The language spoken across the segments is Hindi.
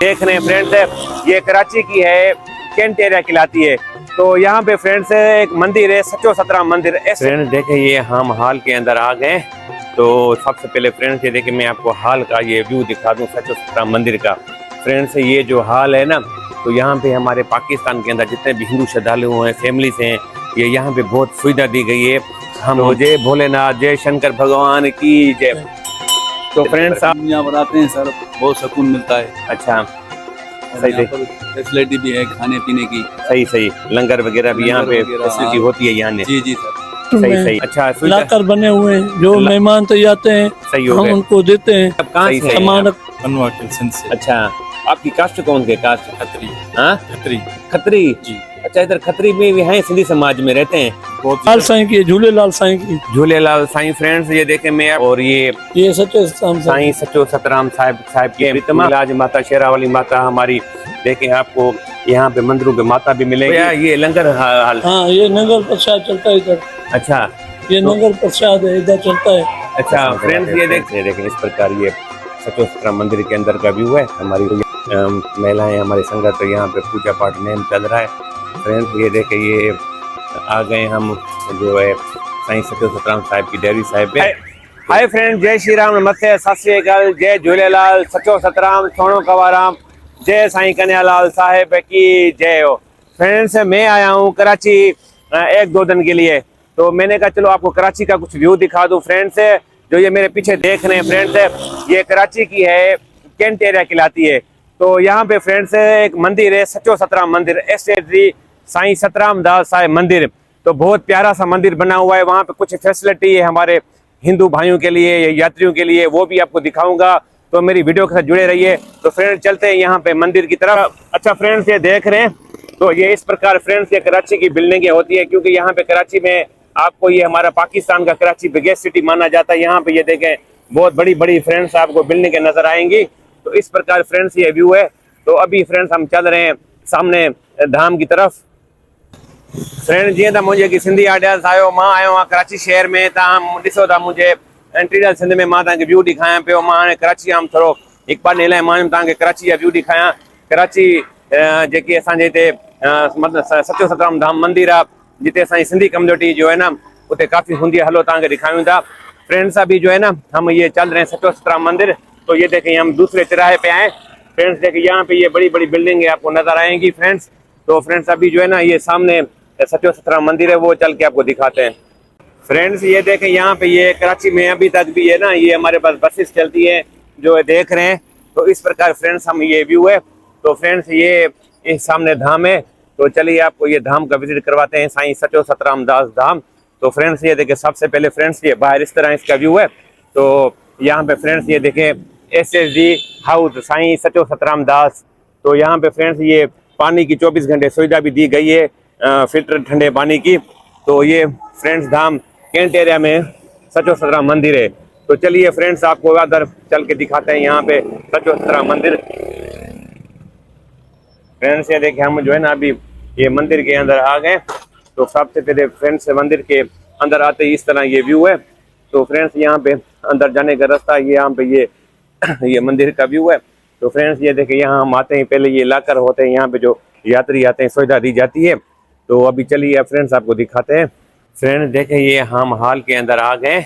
देख रहे हैं फ्रेंड्स, ये कराची की है, कैंट एरिया कहलाती है। तो यहाँ पे फ्रेंड्स एक मंदिर है, सचो सतराम मंदिर। फ्रेंड्स देखे ये हम हाल के अंदर आ गए। तो सबसे पहले फ्रेंड्स ये देखे मैं आपको हाल का ये व्यू दिखा दूं सचो सतराम मंदिर का। फ्रेंड्स ये जो हाल है ना, तो यहाँ पे हमारे पाकिस्तान के अंदर जितने भी हिंदू श्रद्धालु हैं, फैमिलीज हैं, ये यहाँ पे बहुत सुविधा दी गई है। हम जय भोलेनाथ, जय शंकर भगवान की जय। तो फ्रेंड्स आप यहाँ पर आते हैं सर, बहुत सुकून मिलता है। अच्छा, सही सही फैसिलिटी भी है खाने पीने की। सही सही, लंगर वगैरह भी यहाँ पे फैसिलिटी होती है यहाँ। जी जी सर, सही सही। अच्छा, लाकर बने हुए हैं, जो मेहमान तो आते हैं सही हो हम गए। उनको देते हैं। कहाँ से सामान से। अच्छा, आपकी कास्ट कौन के? कास्ट खत्री। हाँ, खत्री खत्री जी। अच्छा, इधर खत्री में भी हैं, सिंधी समाज में रहते हैं। लाल साईं की, झूलेलाल साईं की। झूलेलाल साईं फ्रेंड्स ये देखे मैं, और ये सचो सतराम साईं सचो सतराम साहब के इलाज माता शेरावाली माता हमारी देखे आपको यहाँ पे मंदिरों पे माता भी मिलेगी। ये लंगर हाल। हाँ, ये नगर प्रसाद चलता है इधर। अच्छा, ये नगर प्रसाद है, इधर चलता है। अच्छा फ्रेंड्स ये देखें इस प्रकार ये सचो सतराम मंदिर के अंदर का व्यू है। हमारी महिलाएं, हमारी संगत तो यहाँ पे पूजा पाठ में चल रहा है। फ्रेंड्स ये देखे ये आ गए हम जो है साईं सचो सतराम साहब की डेयरी साहब पे। हाय फ्रेंड, जय श्री राम, नमस्ते, सत श्री अकाल, जय झूलेलाल, सचो सतराम, सोनो कवाराम, जय साईं कन्हैयालाल साहब की जय हो। फ्रेंड्स मैं आया हूँ कराची 1-2 दिन के लिए। तो मैंने कहा चलो आपको कराची का कुछ व्यू दिखा दूं। फ्रेंड्स जो ये मेरे पीछे देख रहे हैं फ्रेंड्स, ये कराची की है, कैंट एरिया कहलाती है। तो यहाँ पे फ्रेंड्स एक मंदिर है, सचो सतराम मंदिर, SSD साईं सतराम दास साहब मंदिर। तो बहुत प्यारा सा मंदिर बना हुआ है। वहाँ पे कुछ फैसिलिटी है हमारे हिंदू भाइयों के लिए, यात्रियों के लिए, वो भी आपको दिखाऊंगा। तो मेरी वीडियो के साथ जुड़े रहिए। तो फ्रेंड्स चलते हैं यहाँ पे मंदिर की तरफ। अच्छा फ्रेंड्स ये देख रहे हैं, तो ये इस प्रकार फ्रेंड्स ये कराची की बिल्डिंगें होती है, क्योंकि यहाँ पे कराची में आपको ये हमारा पाकिस्तान का कराची बिगेस्ट सिटी माना जाता है। यहाँ पे ये देखें बहुत बड़ी बड़ी फ्रेंड्स आपको बिल्डिंगें नजर आएंगी। तो इस प्रकार फ्रेंड्स ये व्यू है। तो अभी फ्रेंड्स हम चल रहे हैं सामने धाम की तरफ। फ्रेंड्स जीअं त मुंहिंजे सिंधी ऑडियंस आयो, मां आयो आहियां कराची शहर में। तव्हां ॾिसो था मुंहिंजे इंटीरियर सिंध में मां तव्हांखे व्यू ॾेखारियां पियो। मां हाणे कराची आयुमि, थोरो हिकु ॿ ॾींहं लाइ मां तव्हांखे कराची जा व्यू ॾेखारियां। कराची जेकी असांजे हिते मतिलबु सचो सतराम धाम मंदिर आहे, जिते असांजी सिंधी कम्युनिटी जो है ना उते काफ़ी हूंदी है। हलो तव्हांखे ॾेखारियूं था। फ्रेंड्स अभी जो है ना हम ये चल रहे हैं सचो सतराम मंदिर। तो ये देखें हम दूसरे तिराहे पे आए। फ्रेंड्स देखिए यहाँ पे ये बड़ी बड़ी बिल्डिंग आपको नजर आएंगी फ्रेंड्स। तो फ्रेंड्स अभी जो है ना ये सामने सचो सतराम मंदिर है, वो चल के आपको दिखाते हैं। फ्रेंड्स ये देखें यहाँ पे ये कराची में अभी तक भी है ना, ये हमारे पास बसेस चलती है जो देख रहे हैं। तो इस प्रकार फ्रेंड्स हम ये व्यू है। तो फ्रेंड्स ये इस सामने धाम है। तो चलिए आपको ये धाम का विजिट करवाते हैं, साईं सचो सतराम दास धाम। तो फ्रेंड्स ये देखें सबसे पहले फ्रेंड्स ये बाहर इस तरह इसका व्यू है। तो यहाँ पे फ्रेंड्स ये देखें SSD हाउस साईं सचो सतराम दास। तो यहाँ पे फ्रेंड्स ये पानी की 24 घंटे सुविधा भी दी गई है, फिल्टर ठंडे पानी की। तो ये फ्रेंड्स धाम कैंट एरिया में सचो सतराम मंदिर है। तो चलिए फ्रेंड्स आपको उधर चल के दिखाते हैं यहाँ पे सचो सतराम मंदिर। फ्रेंड्स ये देखिए हम जो है ना अभी ये मंदिर के अंदर आ गए। तो सबसे पहले फ्रेंड्स मंदिर के अंदर आते ही इस तरह ये व्यू है। तो फ्रेंड्स यहाँ पे अंदर जाने का रास्ता ये यहाँ पे ये मंदिर का व्यू है। तो फ्रेंड्स ये देखिए यहाँ हम आते हैं, पहले ये लाकर होते हैं, यहाँ पे जो यात्री आते हैं सुविधा दी जाती है। तो अभी चलिए फ्रेंड्स आपको दिखाते हैं। फ्रेंड्स देखें ये हम हाल के अंदर आ गए।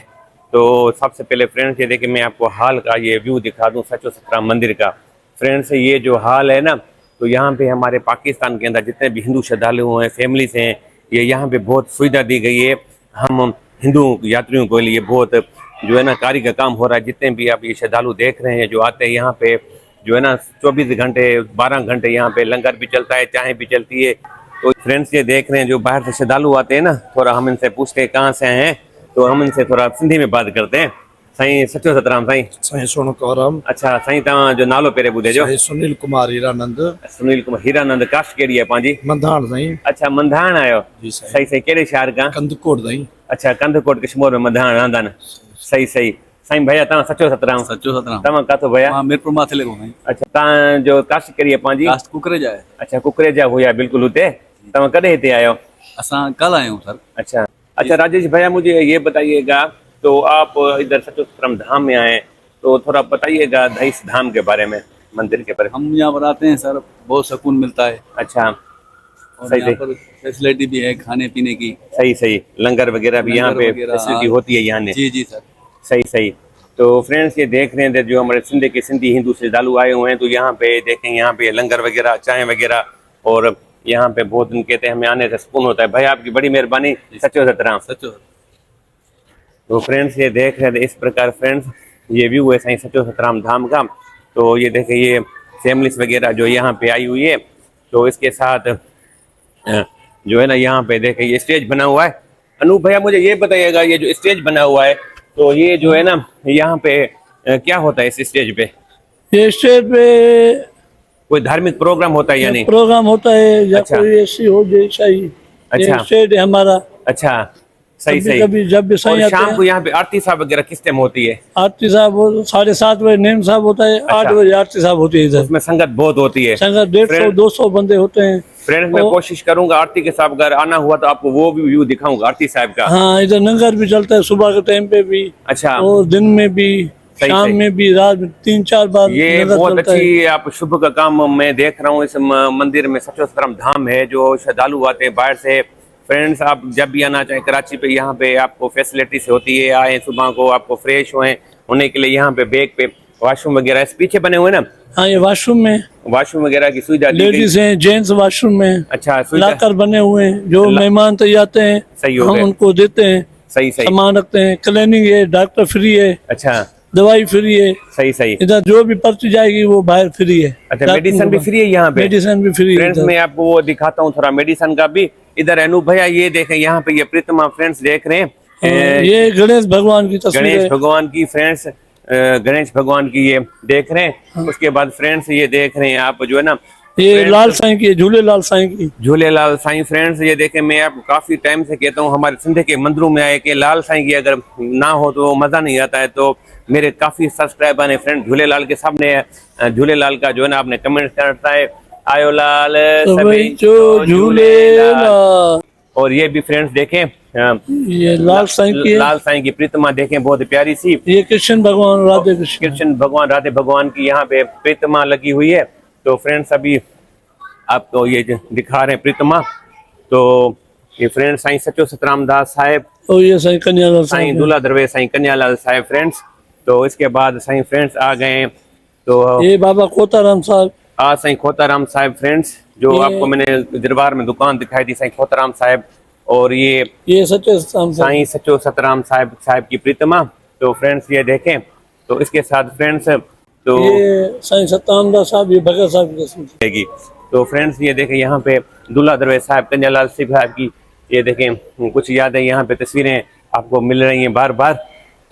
तो सबसे पहले फ्रेंड्स ये देखें मैं आपको हाल का ये व्यू दिखा दूं सचो सतराम मंदिर का। फ्रेंड्स ये जो हाल है ना, तो यहाँ पे हमारे पाकिस्तान के अंदर जितने भी हिंदू श्रद्धालु हैं, फैमिलीज हैं, ये यहाँ पे बहुत सुविधा दी गई है। हम हिंदू यात्रियों के लिए बहुत जो है ना कार्य का काम हो रहा है। जितने भी आप ये श्रद्धालु देख रहे हैं जो आते हैं यहाँ पे, जो है ना 24 घंटे 12 घंटे यहाँ पे लंगर भी चलता है, चाय भी चलती है। तो फ्रेंड्स ये देख रहे हैं जो बाहर से श्रद्धालु आते हैं ना, थोड़ा हम इनसे पूछते हैं कहाँ से हैं। तो हम इनसे थोड़ा सिंधी में बात करते हैं। साईं सचो सतराम साईं सोनो कवराम। अच्छा साईं तव्हां जो नालो पहिरें ॿुधे जो? सुनील कुमार हीरानंद। सुनील कुमार हीरानंद। कास्ट कहिड़ी आहे पंहिंजी? मंधान साईं। अच्छा मंधान आयो? सही सही। कहिड़े शहर खां? कंदकोट साईं। अच्छा कंदकोट कश्मीर में मंधान रहंदा न। सही सही। साईं भैया तव्हां सचो सतराम? सचो सतराम। तव्हां काथो भैया? हाँ मीरपुर माथे ले घुमाई। अच्छा तव्हां जो कास्ट कहिड़ी आहे पंहिंजी? कास्ट कुकरेजा है। अच्छा कुकरेजा हुआ बिल्कुल हुते। तव्हां कॾहिं हिते आयो? असां कल आए हूँ सर। अच्छा अच्छा राजेश भैया मुझे ये बताइएगा, तो आप इधर सचो सतराम धाम में आए, तो थोड़ा बताइएगा इस धाम के बारे में। मंदिर के पर? हम यहाँ पर आते हैं सर, बहुत सुकून मिलता है। अच्छा, और सही यहाँ सही पर फैसिलिटी भी है खाने पीने की। सही सही, लंगर वगैरह भी यहाँ लंगर पे वगैरह, फैसिलिटी हाँ। होती है यहाँ ने। जी जी सर। सही सही। तो फ्रेंड्स ये देख रहे हैं जो हमारे सिंध के सिंधी हिंदू श्रद्धालु आए हुए हैं, तो यहाँ पे देखें, यहाँ पे लंगर वगैरह, चाय वगैरह, और यहाँ पे बहुत दिन कहते हैं हमें आने से सुकून होता है। भाई आपकी बड़ी मेहरबानी, सचो सतराम। सचो। तो फ्रेंड्स ये देख रहे थे इस प्रकार फ्रेंड्स ये व्यू है साईं सचो सतराम धाम का। तो ये देखें, ये फैमिलीज वगैरह जो यहाँ पे आई हुई है, तो इसके साथ जो है ना यहाँ पे देखें ये स्टेज बना हुआ है। अनूप भैया मुझे ये बताइएगा, ये जो स्टेज बना हुआ है, तो ये जो है ना यहाँ पे क्या होता है इस स्टेज पे? ये स्टेज पे कोई धार्मिक प्रोग्राम होता है या नहीं? प्रोग्राम होता है या अच्छा। कोई ऐसी हो जैसा ही। अच्छा। ये स्टेज है हमारा। अच्छा, सही कभी सही। कभी जब भी साईं और आते शाम को हैं, यहाँ पे आरती साहब वगैरह किस टाइम होती है? आरती साहब 7:30 नेम साहब होता है, 8 अच्छा। बजे आरती साहब होती है इधर। उसमें संगत बहुत होती है। संगत 150-200 बंदे होते हैं। फ्रेंड्स मैं कोशिश करूंगा आरती के साथ अगर आना हुआ तो आपको वो भी व्यू दिखाऊंगा आरती साहब का। हाँ, इधर लंगर भी चलता है सुबह के टाइम पे भी, अच्छा, और दिन में भी, सही, शाम सही। में भी, रात में 3-4 बार ये लंगर बहुत चलता है। अच्छी आप शुभ का काम मैं देख रहा हूँ। इस मंदिर में सचो सतराम धाम है, जो श्रद्धालु आते हैं बाहर से। फ्रेंड्स आप जब भी आना चाहें कराची पे, यहाँ पे आपको फैसिलिटीज होती है। आए सुबह को, आपको फ्रेश होने के लिए यहाँ पे बैग पे वॉशरूम वगैरह इस पीछे बने हुए ना। हाँ, ये वॉशरूम में वॉशरूम वगैरह की सुविधा दी गई। लेडीज हैं, जेंट्स वॉशरूम में अच्छा, सुविधा लाकर बने हुए हैं। जो मेहमान तो आते हैं सही हो हम गए। उनको देते हैं, सही सही। सामान रखते हैं। क्लीनिंग है, डॉक्टर फ्री है, अच्छा, दवाई फ्री है। सही सही। इधर जो भी पर्ची जाएगी वो बाहर फ्री है। अच्छा, मेडिसिन भी फ्री है यहाँ पे? मेडिसिन भी फ्री है फ्रेंड्स इधर। मैं आपको वो दिखाता हूँ थोड़ा मेडिसिन का भी। इधर अनूप भैया ये देखें, यहाँ पे ये प्रीतमा फ्रेंड्स देख रहे हैं। ये गणेश भगवान की तस्वीर गणेश है। भगवान की फ्रेंड्स, गणेश भगवान की ये देख रहे हैं। उसके बाद फ्रेंड्स ये देख रहे हैं आप जो है ना, ये लाल साईं की, झूलेलाल साईं की। झूलेलाल साईं। फ्रेंड्स ये देखें, मैं आपको काफी टाइम से कहता हूँ हमारे सिंध के मंदिरों में आए कि लाल साईं की अगर ना हो तो मजा नहीं आता है। तो मेरे काफी सब्सक्राइबर हैं फ्रेंड झूलेलाल के सामने, झूलेलाल का जो है ना आपने कमेंट करता है, आयो लाल सभी जो झूलेलाल। और ये भी फ्रेंड्स देखें, ये लाल साईं की है। लाल साईं की प्रतिमा देखें, बहुत प्यारी सी। ये कृष्ण भगवान, राधे कृष्ण। कृष्ण भगवान, राधे भगवान की यहाँ पे प्रतिमा लगी हुई है। तो फ्रेंड्स अभी आपको ये जो दिखा रहे हैं प्रतिमा, तो ये फ्रेंड्स साईं सचो सतराम दास साहिब, और ये साईं कन्यालाल साईं साईं। दूल्हा दरवेश साईं कन्यालाल साहिब फ्रेंड्स। तो इसके बाद साईं फ्रेंड्स आ गए हैं, तो ये बाबा खोताराम साहब। आज साईं खोताराम साहिब फ्रेंड्स, जो ये- आपको मैंने दरबार में दुकान दिखाई थी साईं खोताराम साहिब। और ये सच्चे साईं साईं सचो सतराम साहिब की प्रतिमा। तो फ्रेंड्स ये देखें, तो इसके साथ फ्रेंड्स तो ये साईं सतराम दास साहब, ये भगत साहब की तस्वीर। रहेगी। तो फ्रेंड्स ये देखें, यहाँ पे दूल्हा दरवेश साहब कन्यालाल साहब की ये देखें कुछ यादें यहाँ पे तस्वीरें आपको मिल रही हैं बार बार।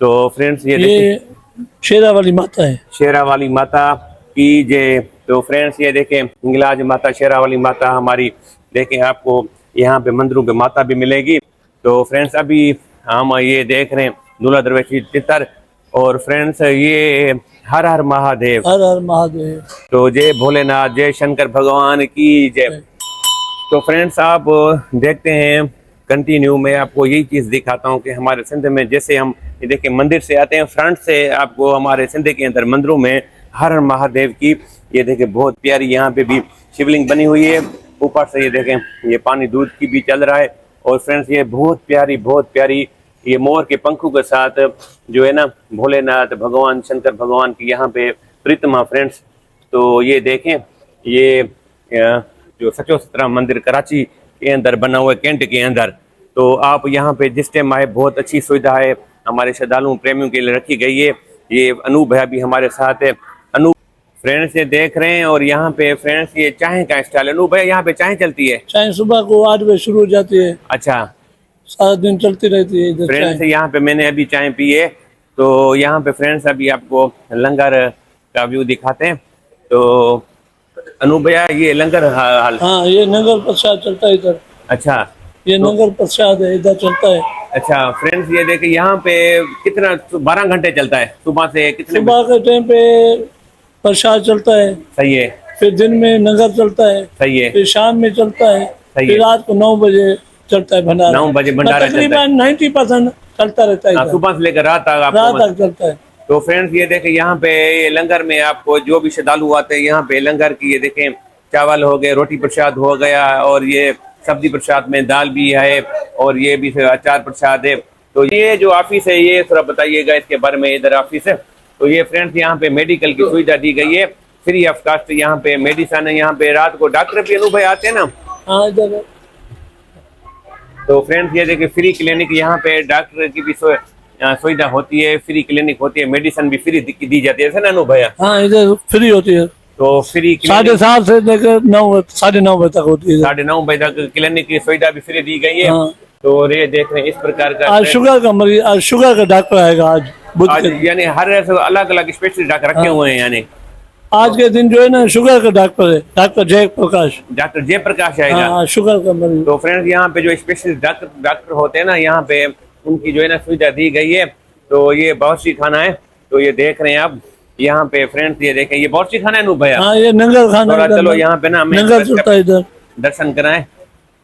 तो फ्रेंड्स ये देखें, ये शेरा वाली माता है। शेरा वाली माता की जय। तो फ्रेंड्स ये देखें, हिंगलाज माता, शेरा वाली माता हमारी देखें, आपको यहाँ पे मंदिरों पे माता भी मिलेगी। तो फ्रेंड्स अभी हम ये देख रहे हैं दूल्हा दरवेश की चित्र। और फ्रेंड्स ये हर हर महादेव, हर हर महादेव। तो जय भोलेनाथ, जय शंकर भगवान की जय। तो फ्रेंड्स आप देखते हैं कंटिन्यू, मैं आपको यही चीज़ दिखाता हूँ कि हमारे सिंध में जैसे हम ये देखिए मंदिर से आते हैं, फ्रंट से आपको हमारे सिंध के अंदर मंदिरों में हर हर महादेव की ये देखिए बहुत प्यारी यहाँ पे भी शिवलिंग बनी हुई है। ऊपर से ये देखें, ये पानी दूध की भी चल रहा है। और फ्रेंड्स ये बहुत प्यारी ये मोर के पंखों के साथ जो है ना भोलेनाथ भगवान, शंकर भगवान की यहाँ पे प्रतिमा फ्रेंड्स। तो ये देखें, ये जो सचो सतराम मंदिर कराची के अंदर बना हुआ है, कैंट के अंदर। तो आप यहाँ पे जिस टाइम आए, बहुत अच्छी सुविधा है हमारे श्रद्धालुओं प्रेमियों के लिए रखी गई है। ये अनूप भैया भी हमारे साथ है। अनूप फ्रेंड्स ये देख रहे हैं। और यहाँ पे फ्रेंड्स ये चाय का स्टाइल, अनूप भैया यहाँ पे चाय चलती है? चाय सुबह को 8 बजे शुरू हो जाती है, अच्छा, सारा दिन चलती रहती है इधर फ्रेंड्स चाय। यहाँ पे मैंने अभी चाय पी है। तो यहाँ पे फ्रेंड्स अभी आपको लंगर का व्यू दिखाते हैं। तो अनूप भैया ये लंगर हाल। हाँ, ये नगर प्रसाद चलता है इधर। अच्छा, ये नगर प्रसाद है, इधर चलता है। अच्छा फ्रेंड्स ये देखिए, यहाँ पे कितना 12 घंटे चलता है, सुबह से कितने सुबह के टाइम पे प्रसाद चलता है, सही है, फिर दिन में नगर चलता है, सही है, फिर शाम में चलता है, सही फिर है। रात को 9 बजे चलता है भंडारा। 9 बजे भंडारा चलता है। तकरीबन 90% चलता रहता है हाँ, इधर। सुबह से लेकर रात तक रात आपको तक चलता है। तो फ्रेंड्स ये देखें यहाँ पे ये लंगर में आपको जो भी श्रद्धालु आते हैं यहाँ पे लंगर की ये देखें चावल हो गए, रोटी प्रसाद हो गया, और ये सब्जी प्रसाद में दाल भी है, और ये भी अचार प्रसाद है। तो ये जो ऑफिस है ये थोड़ा बताइएगा इसके बारे में। इधर ऑफिस है तो ये फ्रेंड्स यहाँ पे मेडिकल की सुविधा दी गई है, फ्री ऑफ कास्ट यहाँ पे मेडिसिन है। यहाँ पे रात को डॉक्टर भी अनुभव आते हैं ना। हाँ इधर। तो फ्रेंड्स ये देखिए फ्री क्लिनिक, यहाँ पे डॉक्टर की भी सुविधा होती है, फ्री क्लिनिक होती है, मेडिसिन भी फ्री दी जाती है, ऐसा ना अनु भैया? हाँ इधर फ्री होती है। तो फ्री 7:30 से लेकर 9:30 तक होती है। 9:30 बजे तक क्लिनिक की सुविधा भी फ्री दी गई है। हाँ। तो ये देख रहे हैं इस प्रकार का। आज शुगर का मरीज, आज शुगर का डॉक्टर आएगा आज बुध आज के दिन। यानी हर अलग अलग स्पेशलिस्ट डॉक्टर रखे हुए हैं। यानी आज के दिन जो है ना शुगर का डॉक्टर है, डॉक्टर जयप्रकाश। डॉक्टर जयप्रकाश आएगा। हाँ शुगर का मरीज। तो फ्रेंड्स यहाँ पे जो स्पेशलिस्ट डॉक्टर होते हैं ना, यहाँ पे उनकी जो है ना सुविधा दी गई है। तो ये बावर्ची खाना है, तो ये देख रहे हैं आप यहाँ पे फ्रेंड्स, ये देखें ये बावर्ची खाना है नु भैया। हाँ ये नंगर खाना। थोड़ा चलो यहाँ पे ना हमें नंगर चलता है इधर, दर्शन कराएं।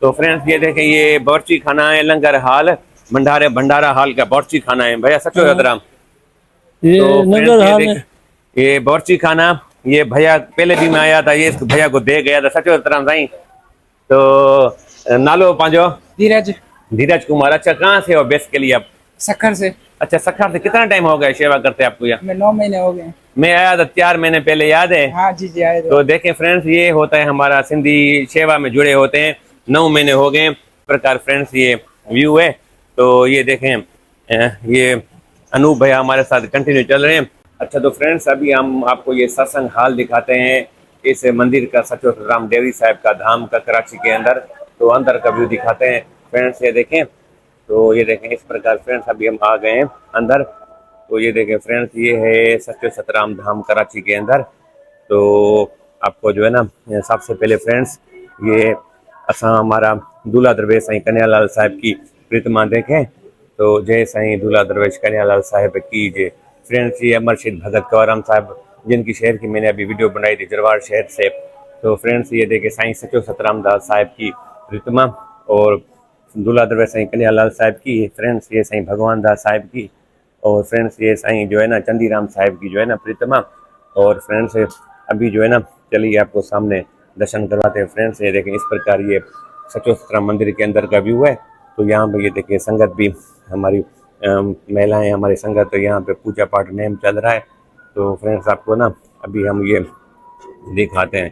तो फ्रेंड्स ये देखें ये बावर्ची खाना है, लंगर हाल भंडारा हाल का बावर्ची खाना है भैया, सचो हजराम। ये तो नंगर फ्रेंड्स हाल ये है। देखें ये बावर्ची खाना, ये भैया पहले भी मैं आया था, ये इस भैया को दे गया था, सचो हजराम साईं। तो नालो पांचो धीरज कुमार। अच्छा कहाँ से हो बेसिकली आप? सखर से। अच्छा सखर से। कितना टाइम हो गया सेवा करते आपको यहाँ? मैं 9 महीने हो गए। मैं आया था 4 महीने पहले, याद है? हाँ जी जी आए थे। तो देखें फ्रेंड्स ये होता है हमारा सिंधी सेवा में जुड़े होते हैं, 9 महीने हो गए प्रकार फ्रेंड्स ये व्यू है। तो ये देखें ये अनूप भैया हमारे साथ कंटिन्यू चल रहे हैं। अच्छा तो फ्रेंड्स अभी हम आपको ये सत्संग हाल दिखाते हैं इस मंदिर का, सचो राम देवरी साहब का धाम का, कराची के अंदर। तो अंदर का व्यू दिखाते हैं फ्रेंड्स। ये देखें, तो ये देखें इस प्रकार फ्रेंड्स अभी हम आ गए हैं अंदर। तो ये देखें फ्रेंड्स ये है सचो सतराम धाम कराची के अंदर। तो आपको जो है ना सबसे पहले फ्रेंड्स ये असा हमारा दूल्हा दरवेश साईं कन्हैयालाल साहब की प्रतिमा देखें। तो जय साईं दूल्हा दरवेश कन्हैयालाल साहब की जय। फ्रेंड्स ये अमर शहीद भगत कंवरराम साहब जिनकी शहर की मैंने अभी वीडियो बनाई थी जरवाड़ शहर से। तो फ्रेंड्स ये देखें साईं सचो सतराम दास साहब की प्रतिमा, और दूल्हा दरवेश साईं कन्हैयालाल साहब की। फ्रेंड्स ये साईं भगवान दास साहब की, और फ्रेंड्स ये साईं जो है ना चंदीराम साहब की जो है ना प्रतिमा। और फ्रेंड्स अभी जो है ना चलिए आपको सामने दर्शन करवाते हैं। फ्रेंड्स ये देखें इस प्रकार ये सचो सतराम मंदिर के अंदर का व्यू है। तो यहाँ पे ये देखिए संगत भी हमारी महिलाएं हमारी संगत यहाँ पे पूजा पाठ नेम चल रहा है। तो फ्रेंड्स आपको ना अभी हम ये दिखाते हैं।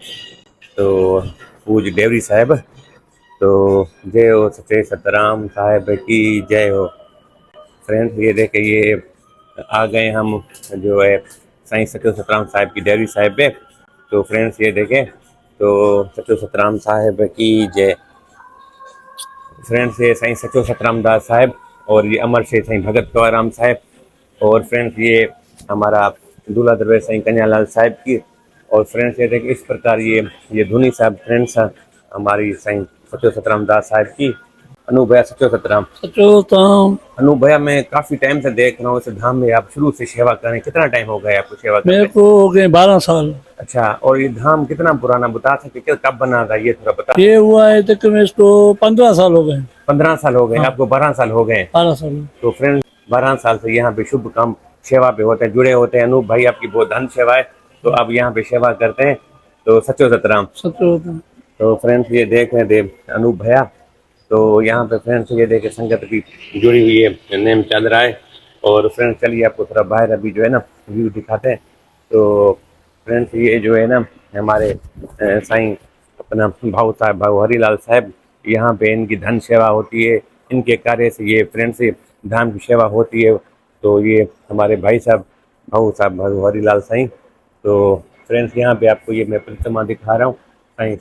तो पूज देवरी साहब, तो जय हो सच्चे सतराम साहब की जय हो। फ्रेंड्स ये देखे ये आ गए हम जो है साईं सचो सतराम साहब की डेयरी साहब पे। तो फ्रेंड्स ये देखें तो सचो सतराम साहब की जय। फ्रेंड्स ये साईं सचो सतराम दास साहब, और ये अमर शहीद साईं भगत कंवरराम साहब, और फ्रेंड्स ये हमारा दूल्हा दरवेश साईं कन्हैयालाल साहब की। और फ्रेंड्स ये देखिए इस प्रकार ये धुनी साहब फ्रेंड्स हमारी साईं सचो सतराम दास साहब की। अनूप भैया सचो सतराम। अनूप भैया मैं काफी टाइम से देख रहा हूँ इस धाम में आप शुरू से सेवा करें, कितना टाइम हो गया आपको सेवा करते? मेरे को हो गए 12 साल। अच्छा, और ये धाम कितना पुराना बता सकते, कब बना था ये थोड़ा बता? ये हुआ है तकरीबन इसको 15 साल हो गए। 15 साल हो गए आपको? 12 साल हो गए। 12 साल। तो फ्रेंड्स 12 साल से यहाँ पे शुभ काम सेवा पे होते हैं, जुड़े होते हैं। अनूप भाई आपकी बहुत धन सेवा है, तो आप यहाँ पे सेवा करते हैं। तो सचो सतराम। तो फ्रेंड्स ये देख रहे थे अनूप भैया। तो यहाँ पे फ्रेंड्स ये देखे संगत भी जुड़ी हुई है, नेम चल रहा है। और फ्रेंड्स चलिए आपको थोड़ा बाहर अभी जो है ना व्यू दिखाते हैं। तो फ्रेंड्स ये जो है ना हमारे साईं अपना भाऊ साहब भाऊ हरीलाल साहब, यहाँ पे इनकी धन सेवा होती है, इनके कार्य से ये फ्रेंड्स धाम की सेवा होती है। तो ये हमारे भाई साहब भाऊ हरीलाल साईं। तो फ्रेंड्स यहाँ पे आपको ये मैं प्रतिमा दिखा रहा हूँ साईं।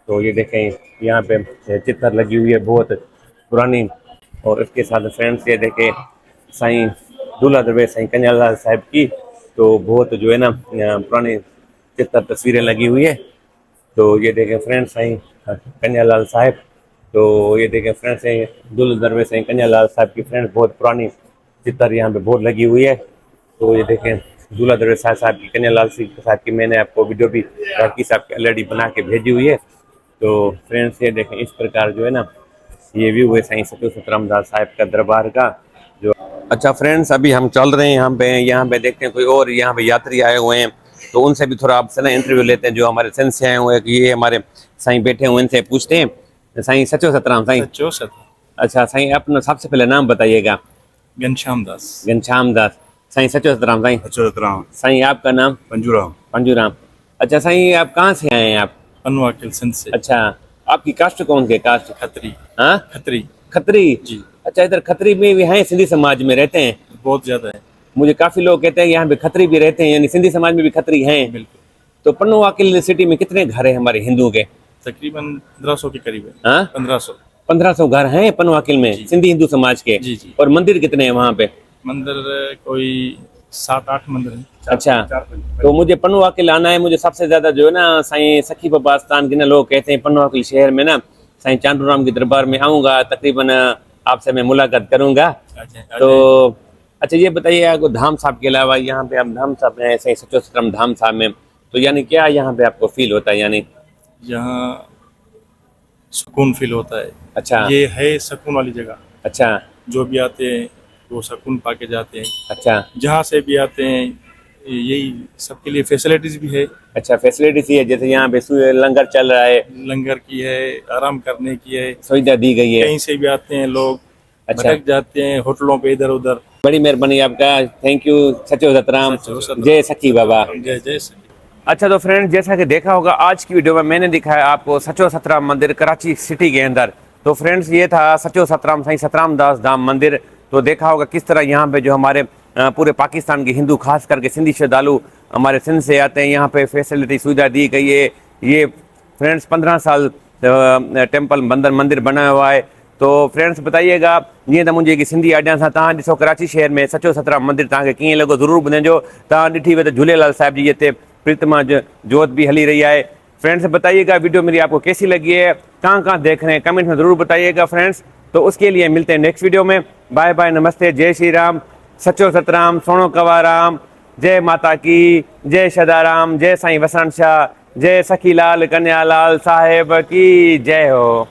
तो ये देखें यहाँ पे चित्र लगी हुई है बहुत पुरानी। और इसके साथ फ्रेंड्स ये देखें साईं दूल्हा दरवेश साईं कन्हैयालाल साहब की। तो बहुत जो है ना पुरानी चित्र तस्वीरें लगी हुई है। तो ये देखें फ्रेंड्स साईं कन्हैयालाल साहब। तो ये देखें फ्रेंड्स दूल्हा दरवेश साईं कन्हैयालाल साहब की फ्रेंड्स बहुत पुरानी चित्र यहाँ पे बहुत लगी हुई है। तो ये देखें दूल्हा दरवेश साहब की कन्हैयालाल साहब की मैंने आपको वीडियो भी राखी साहब की ऑलरेडी बना के भेजी हुई है। तो फ्रेंड्स ये देखें इस प्रकार जो है ना ये व्यू है साईं सचो सतराम दास साहब का दरबार का। जो अच्छा फ्रेंड्स, अभी हम चल रहे हैं यहाँ पे देखते हैं कोई और यहाँ पे यात्री आए हुए हैं, तो उनसे भी थोड़ा आपसे ना इंटरव्यू लेते हैं। जो हमारे सिंध से आए हुए हैं, कि ये हमारे साईं बैठे हुए, इनसे पूछते हैं। साईं सचो सतराम साईं। सचो सत अच्छा साईं, अपना सबसे पहले नाम बताइएगा। घनश्याम दास। घनश्याम दास। साईं सचो सतराम साईं। सचोतराम साईं आपका नाम? पंजूराम। पंजूराम। अच्छा साईं, आप कहाँ से आए हैं आप? पनवाकिल सिंध से। अच्छा, आपकी कास्ट कौन सी कास्ट? खत्री। हाँ, खत्री खत्री जी। अच्छा, इधर खत्री में भी हैं, सिंधी समाज में रहते हैं? बहुत ज्यादा है। मुझे काफी लोग कहते हैं यहाँ पे खत्री भी रहते हैं, यानी सिंधी समाज में भी खत्री हैं। बिल्कुल। तो पन्नुवाकिल सिटी में कितने घर हैं हमारे हिंदू के? तकरीबन 1500 के करीब है। हाँ, 1500। 1500 घर हैं पन्नुवाकिल में, सिंधी हिंदू समाज के। जी जी। और मंदिर कितने हैं वहाँ पे? मंदिर कोई 7-8 मंदिर है। अच्छा, तो मुझे पन्नुवाकिल आना है। मुझे सबसे ज्यादा जो है ना साईं सखी बाबा स्थान के ना लोग कहते हैं पन्नुवाकिल शहर में ना साईं चांदूराम की दरबार में आऊंगा, तकरीबन आपसे मैं मुलाकात करूंगा। तो अच्छा ये बताइए, आपको धाम साहब के अलावा यहाँ पे आप धाम साहब हैं साईं सचो सतराम धाम साहब में, तो यानी क्या यहाँ पे आपको फील होता है? यानी यहाँ सुकून फील होता है। अच्छा। ये है सुकून वाली जगह। अच्छा जो भी आते हैं वो सुकून पाके जाते हैं। अच्छा। जहाँ से भी आते हैं यही सबके लिए फैसिलिटीज भी है। अच्छा, फैसिलिटीज है, जैसे यहाँ पे लंगर चल रहा है, लंगर की है, आराम करने की है, सुविधा दी गई है। कहीं से भी आते हैं लोग, अच्छा। भटक जाते हैं होटलों पे इधर उधर। बड़ी मेहरबानी आपका, थैंक यू। सचो सतराम, सचो सतराम। जय सखी बाबा। जय जय सखी। अच्छा तो फ्रेंड्स, जैसा कि देखा होगा आज की वीडियो में मैंने दिखाया आपको सचो सतराम मंदिर कराची सिटी के अंदर। तो फ्रेंड्स, ये था सचो सतराम साईं सतराम दास धाम मंदिर। तो देखा होगा किस तरह यहाँ पे जो हमारे पूरे पाकिस्तान के हिंदू, खास करके सिंधी श्रद्धालु हमारे सिंध से आते हैं, यहाँ पे फैसिलिटी सुविधा दी गई है। ये फ्रेंड्स 15 साल टेम्पल मंदिर बना हुआ है। तो फ्रेंड्स बताइएगा, ये तो मुझे कि सिंधी ऑडियंस सां तव्हां ॾिसो कराची शहर में सचो सतराम मंदिर तव्हांखे कीअं लॻो, ज़रूरु ॿुधाइजो। तव्हां ॾिठी वई त झूलेलाल साहिब जी हिते प्रीतमा जोत भी हली रही है। फ्रेंड्स बताइएगा वीडियो मेरी आपको कैसी लगी है, कहाँ देख रहे हैं, कमेंट में ज़रूर बताइएगा फ्रेंड्स। तो उसके लिए मिलते हैं नेक्स्ट वीडियो में। बाय बाय, नमस्ते, जय श्री राम, सचो सतराम, सोनो कवाराम, जय माता की, जय सदाराम, जय साईं वसण शाह, जय सखीलाल कन्यालाल साहेब की जय हो।